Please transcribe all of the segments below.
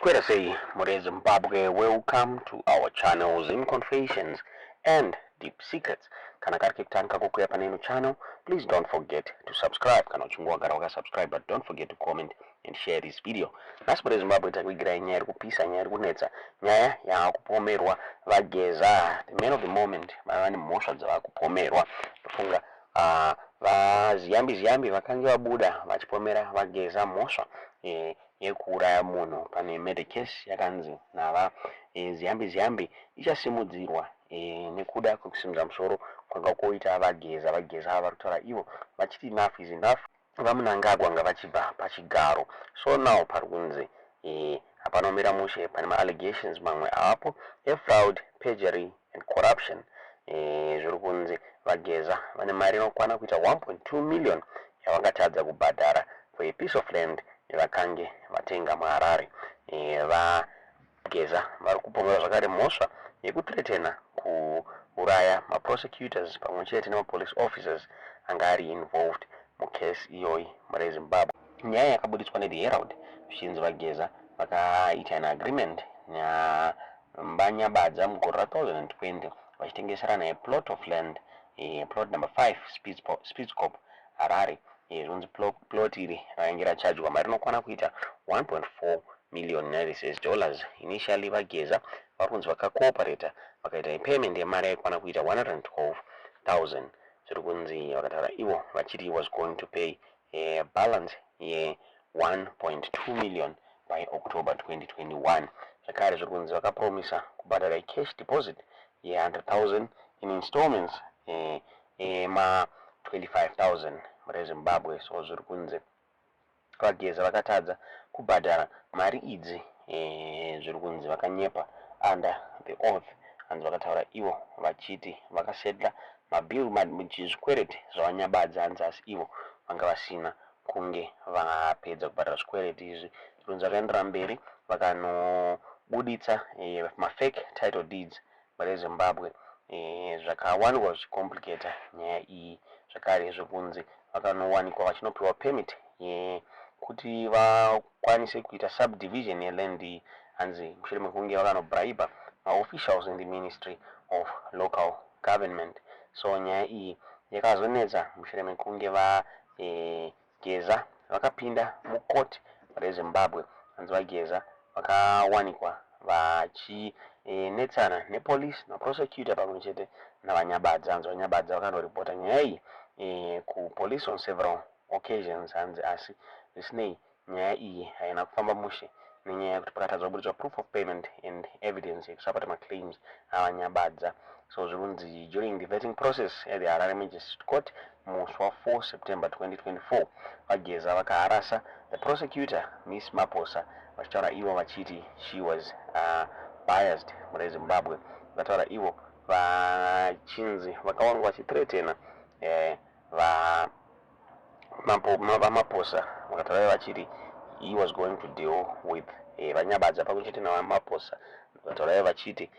Square say, More Zimbabwe, welcome to our channels in Confessions and Deep Secrets. Kana karikitanga kukuya paneno channel, please don't forget to subscribe. Kana uchungwa gara subscribe, but don't forget to comment and share this video. Nasi More Zimbabwe takuigira nyaya kupisa, nyaya kunetsa, nyaya ya kupomerwa vageza. The man of the moment, vane mhosva dzavakupomerwa. Tofunga vaziyambi vakange vabuda vachipomera vageza mhosva yekuuraya munhu pane murder case yakanzi nava ziyambi ichasimudzirwa nekuda kwekusimudza musoro kwanga koita vageza ava vari kutaura ivo vachiti enough is enough. vaMnangagwa nga vachibva pachigaro, so now pari kunzi hapanomira mushe pane ma-allegations mamwe apo fraud, perjury and corruption. Zviri kunzi vageza vane mari inokwana kuita 1.2 million yavangatadza kubhadhara for a piece of land vakange vatenga muHarare. Vageza vari kupomera zvakare mhosva yekuthreatena kuuraya maprosecutors pamwe chete nemapolice officers anga ari involved mukesi iyoyi muri Zimbabwe. Nyaya yakabuditswa neThe Herald zvichinzi vageza vakaita an agreement naMnangagwa mugore ra2020 vachitengeserana plot of land, plot number 5 Spitzkop Harare. Zvinzi plot iri rainge rachajwa mari inokwana kuita 1.4 million United States dollars. Initially vageza vari kunzi vakacooperata vakaita payment yemari yaikwana kuita 112,000. Zviri kunzi vakataura ivo vachiti was going to pay a balance ye 1.2 million by October 2021. Zvakare zviri kunzi vakapromisa kubhadhara cash deposit ye 100,000 in installments ma 25,000 muri Zimbabwe. So zviri kunzi vageza vakatadza kubhadhara mari idzi, zviri kunzi vakanyepa under the oath. Hanzi vakataura ivo vachiti vakasetla zvikwereti zvavanyabadza hanzi asi ivo vanga vasina kunge vapedza kubhadhara zvikwereti izvi. Zvinzi vakaendera mberi vakanobuditsa mafake title deeds muri Zimbabwe, zvakawanikwa zvichicomplicata nyaya iyi. Zvakare zvikunzi vakanowanikwa vachinopiwa permit yekuti vakwanise kuita subdivision yeland iyi. Hanzi mushure mekunge vakanobraiba maofficials in the Ministry of Local Government. So nyaya iyi yakazonetsa mushure mekunge vageza vakapinda mukoti muri Zimbabwe. Hanzi vageza vakawanikwa vachinetsana nepolice naprosecutor pamwe chete navanyabadza. Hanzi vanyabadza vakandoreporta nyaya iyi kupolice on several occasions. Hanzi asi zvisinei nyaya iyi haina kufamba mushe nenyaya yekuti pakatadzwa kubuditswa proof of payment and evidence yekusapota maclaims avanyabadza. So zvirunzi during the vetting process at the Harare Magistrate Court muswa 4 September 2024 vageza vakaharasa the prosecutor Miss Maposa vachitaura ivo vachiti she was biased muri Zimbabwe. Vakataura ivo vachinzi vakawanikwa vachithreatena vamaposa. Vakataura vachiti he was going to deal with vanyabadza pamwe chete navamaposa. Vakataura vachiti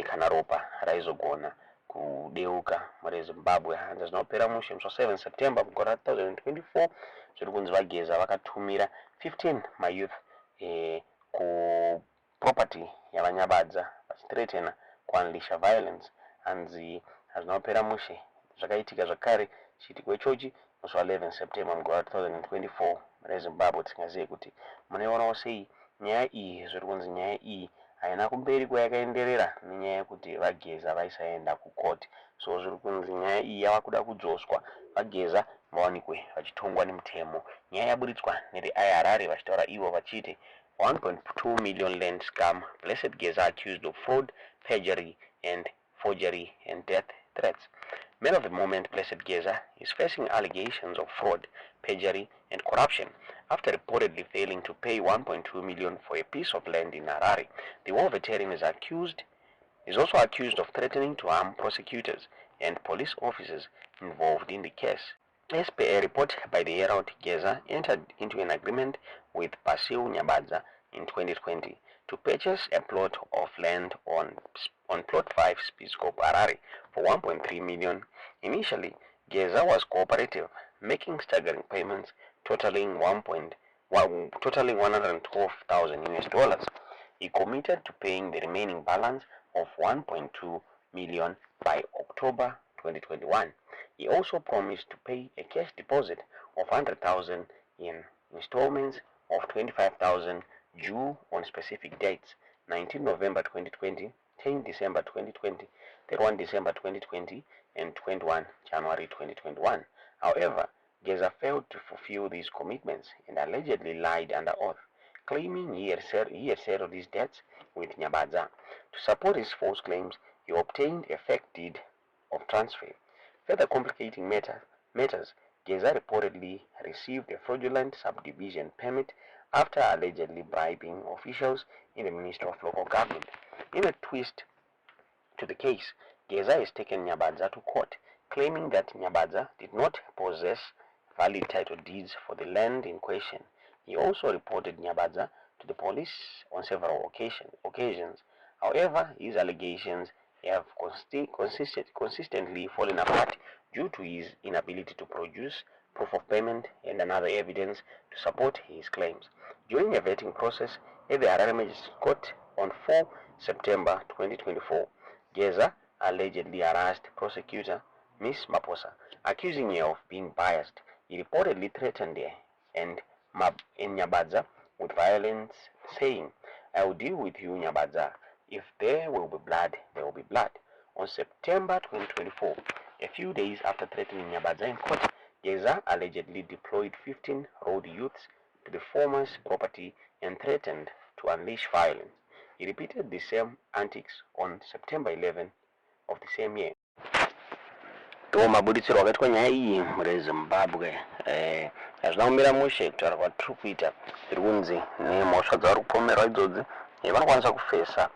kana ropa raizogona kudeuka muri Zimbabwe. Hanzi zvinopera mushe muswa 7 September mugore ra2024 zviri kunzi vageza vakatumira 15 mayouth kuproperty yavanyabadza vachithreatena kuunleasha violence. Hanzi hazvinopera mushe zvakaitika zvakare chiitiko ichochi muswa 11 September mugore ra2024 muri Zimbabwe. Tisingazive kuti munoionawo sei nyaya iyi. Zviri kunzi nyaya iyi haina kumberi kwayakaenderera nenyaya yekuti vageza vaisaenda kukoti. So zviri kunzi nyaya iyi yava kuda kudzoswa, vageza vawanikwe vachitongwa nemutemo. Nyaya yabuditswa neThe Harare vachitaura ivo vachiti 1.2 million land scam. Blessed Geza accused of fraud, perjury and forgery and death threats. Man of the moment, Blessed Geza, is facing allegations of fraud, perjury and corruption after reportedly failing to pay 1.2 million for a piece of land in Harare. The war veteran is also accused of threatening to harm prosecutors and police officers involved in the case. As per a report by the Herald, Geza entered into an agreement with Basil Nyabadza in 2020 to purchase a plot of land on plot 5 Spitzkop Harare for 1.3 million. Initially, Geza was cooperative, making staggering payments totaling 112,000 US dollars. he committed to paying the remaining balance of 1.2 million by October 2021. He also promised to pay a cash deposit of 100,000 in installments of 25,000 due on specific dates: 19 November 2020, 10 December 2020, 31 December 2020, and 21 January 2021. However, Geza failed to fulfill these commitments and allegedly lied under oath, claiming he had settled his debts with NaMnangagwa. To support his false claims, he obtained a fake deed of transfer. Further complicating matters, Geza reportedly received a fraudulent subdivision permit after allegedly bribing officials in the Ministry of Local Government. In a twist to the case, Geza has taken NaMnangagwa to court, claiming that NaMnangagwa did not possess valid title deeds for the land in question. He also reported NaMnangagwa to the police on several occasions. However, his allegations have consistently fallen apart due to his inability to produce proof of payment and another evidence to support his claims. During a vetting process at the Harare Magistrate Court on 4 September 2024, Geza allegedly harassed prosecutor Ms. Maposa, accusing her of being biased. He reportedly threatened her and NaMnangagwa with violence, saying, "I will deal with you, NaMnangagwa. If there will be blood, there will be blood." On September 2024, a few days after threatening NaMnangagwa in court, Geza allegedly deployed 15 road youths to the former's property and threatened to unleash violence. He repeated the same antics on September 11 of the same year. Mabuditsiro akaitwa nyaya iyi murezimbabwe zvinaumira mushe kutaura kwatiri kuita zviri kunzi nemhosva dzavari kupomerwa idzodzi vanokwanisa kufesa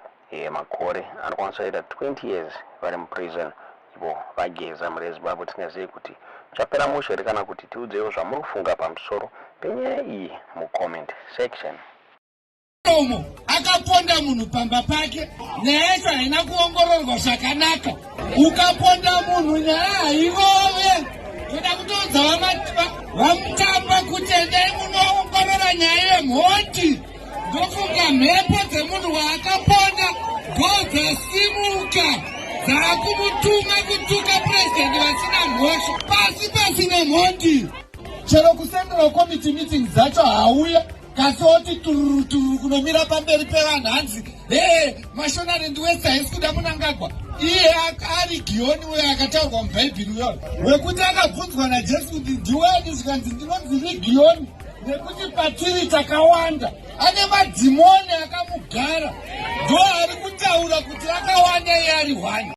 makore anokwanisa kuita 20 years vari muprison ivo vaGeza murezimbabwe. Tingazivi kuti chapera mushe here kana kuti tiudzewo zvamuri kufunga pamusoro penyaya iyi mucomment section. Akaponda munhu pamba pake, nyaya yacho haina kuongororwa zvakanaka. Ukaponda munhu nyaya haivove. Toda kutoudza vamutamba kuti endai munoongorora nyaya yemhoti. Ndofunga mhepo dzemunhu waakaponda dzasimuka dzakumutuma kutuka purezidendi vasina mhosva pasi pasina mhoti. Chero kusendera komiti meeting dzacho hauya. Kasi oti tururu kunomira pamberi pevanhu hanzi mashonarendi wesaisi kuda Mnangagwa. Iye ari Gioni uyo akataurwa mubhaibheri uyo wekuti akabvunzwa naJesu kuti ndiweni, zvikanzi ndinonzi Gioni nekuti patiri takawanda. Ane madhimoni akamugara, ndo ari kutaura kuti akawanda iye ari hwani.